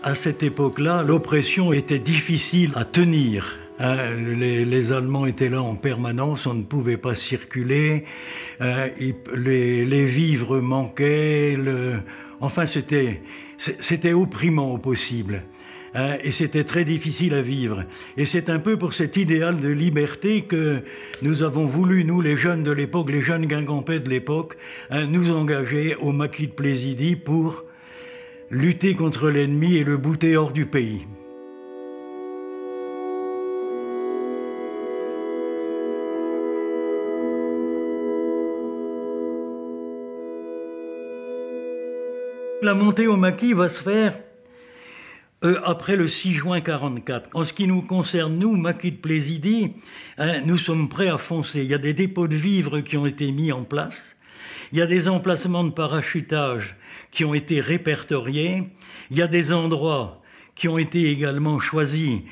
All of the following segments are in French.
À cette époque-là, l'oppression était difficile à tenir. Les Allemands étaient là en permanence, on ne pouvait pas circuler, les vivres manquaient, enfin c'était opprimant au possible. Et c'était très difficile à vivre. Et c'est un peu pour cet idéal de liberté que nous avons voulu, nous les jeunes de l'époque, les jeunes guingampais de l'époque, nous engager au maquis de Plaisidie pour lutter contre l'ennemi et le bouter hors du pays. La montée au maquis va se faire après le 6 juin 1944. En ce qui nous concerne, nous, maquis de Plaisidie, nous sommes prêts à foncer. Il y a des dépôts de vivres qui ont été mis en place. Il y a des emplacements de parachutage qui ont été répertoriés. Il y a des endroits qui ont été également choisis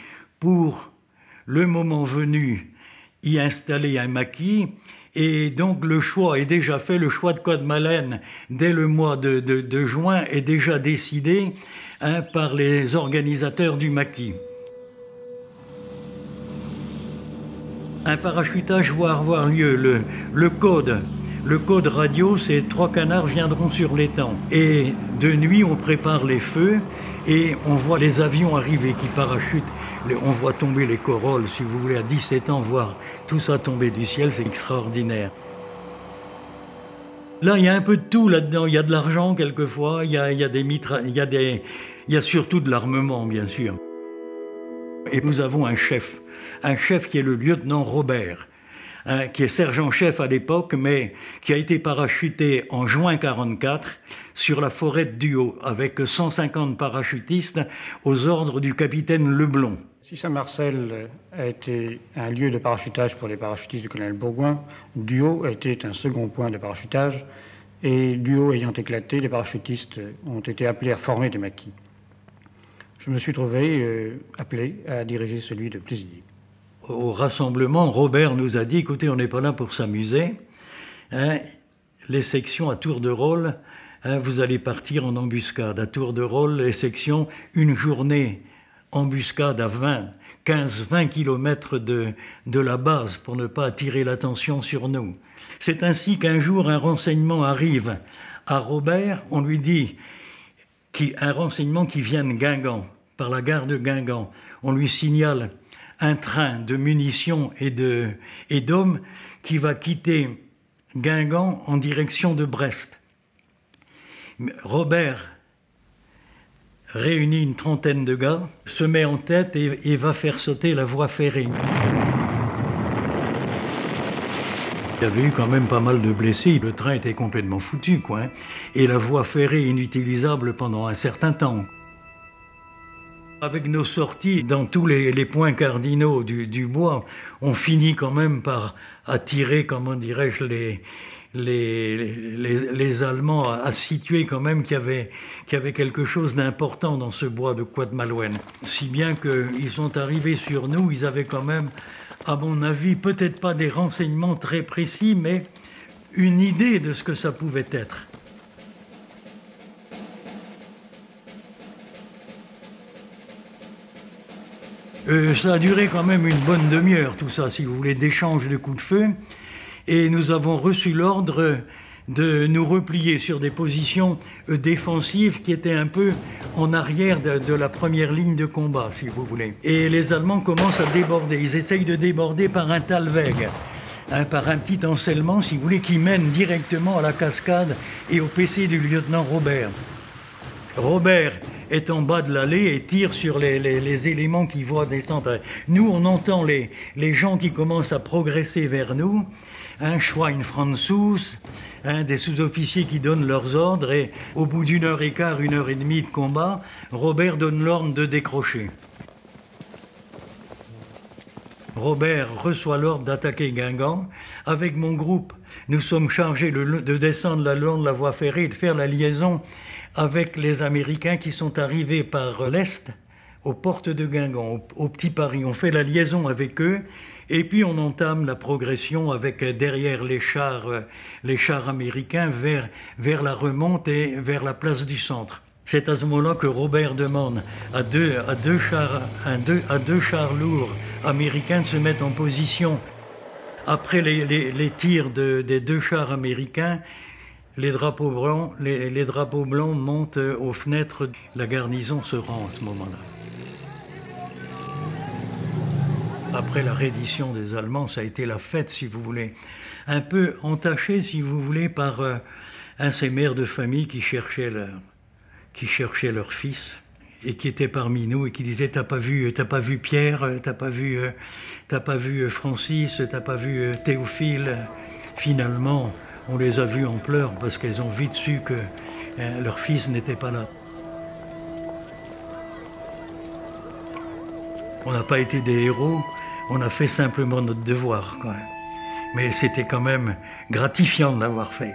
pour, le moment venu, y installer un maquis. Et donc le choix est déjà fait, le choix de Coedmallen dès le mois de juin est déjà décidé par les organisateurs du maquis. Un parachutage va avoir lieu, le code radio, c'est 3 canards viendront sur l'étang. Et de nuit, on prépare les feux et on voit les avions arriver qui parachutent. On voit tomber les corolles, si vous voulez, à 17 ans, voir tout ça tomber du ciel, c'est extraordinaire. Là, il y a un peu de tout là-dedans. Il y a de l'argent, quelquefois, il y a des mitraillettes, il y a surtout de l'armement, bien sûr. Et nous avons un chef qui est le lieutenant Robert, qui est sergent-chef à l'époque, mais qui a été parachuté en juin 1944 sur la forêt de Duhaut, avec 150 parachutistes aux ordres du capitaine Leblond. Si Saint-Marcel a été un lieu de parachutage pour les parachutistes du colonel Bourgoin, Duhaut a été un second point de parachutage, et Duhaut ayant éclaté, les parachutistes ont été appelés à former des maquis. Je me suis trouvé appelé à diriger celui de Plaisidie. Au rassemblement, Robert nous a dit, écoutez, on n'est pas là pour s'amuser, les sections à tour de rôle, vous allez partir en embuscade. À tour de rôle, les sections, une journée embuscade à 15-20 kilomètres de la base pour ne pas attirer l'attention sur nous. C'est ainsi qu'un jour, un renseignement arrive à Robert, on lui dit, un renseignement qui vient de Guingamp, par la gare de Guingamp, on lui signale un train de munitions et d'hommes qui va quitter Guingamp en direction de Brest. Robert réunit une trentaine de gars, se met en tête et va faire sauter la voie ferrée. Il y avait eu quand même pas mal de blessés, le train était complètement foutu, quoi, et la voie ferrée inutilisable pendant un certain temps. Avec nos sorties dans tous les points cardinaux du bois, on finit quand même par attirer, comment dirais-je, les Allemands à situer quand même qu'il y avait quelque chose d'important dans ce bois de Coedmallen. Si bien qu'ils sont arrivés sur nous, ils avaient quand même, à mon avis, peut-être pas des renseignements très précis, mais une idée de ce que ça pouvait être. Ça a duré quand même une bonne demi-heure, tout ça, si vous voulez, d'échange de coups de feu. Et nous avons reçu l'ordre de nous replier sur des positions défensives qui étaient un peu en arrière de la première ligne de combat, si vous voulez. Et les Allemands commencent à déborder. Ils essayent de déborder par un talweg, par un petit encellement, si vous voulez, qui mène directement à la cascade et au PC du lieutenant Robert. Robert est en bas de l'allée et tire sur les éléments qui voient descendre. Nous, on entend les gens qui commencent à progresser vers nous, Schwein-Franzus, des sous-officiers qui donnent leurs ordres, et au bout d'1 heure et quart, 1 heure et demie de combat, Robert donne l'ordre de décrocher. Robert reçoit l'ordre d'attaquer Guingamp. Avec mon groupe, nous sommes chargés de descendre le long de la voie ferrée et de faire la liaison avec les Américains qui sont arrivés par l'Est, aux portes de Guingamp, au Petit Paris. On fait la liaison avec eux, et puis on entame la progression avec derrière les chars américains vers la remonte et vers la place du Centre. C'est à ce moment-là que Robert demande à deux chars lourds américains de se mettre en position. Après les tirs des deux chars américains, les drapeaux blancs montent aux fenêtres. La garnison se rend à ce moment-là. Après la reddition des Allemands, ça a été la fête, si vous voulez. Un peu entachée, si vous voulez, par ces mères de famille qui cherchaient leur fils et qui étaient parmi nous et qui disaient t'as pas vu Pierre, t'as pas vu Francis, t'as pas vu Théophile. Finalement, on les a vus en pleurs parce qu'elles ont vite su que leur fils n'était pas là. On n'a pas été des héros, on a fait simplement notre devoir, quoi. Mais c'était quand même gratifiant de l'avoir fait.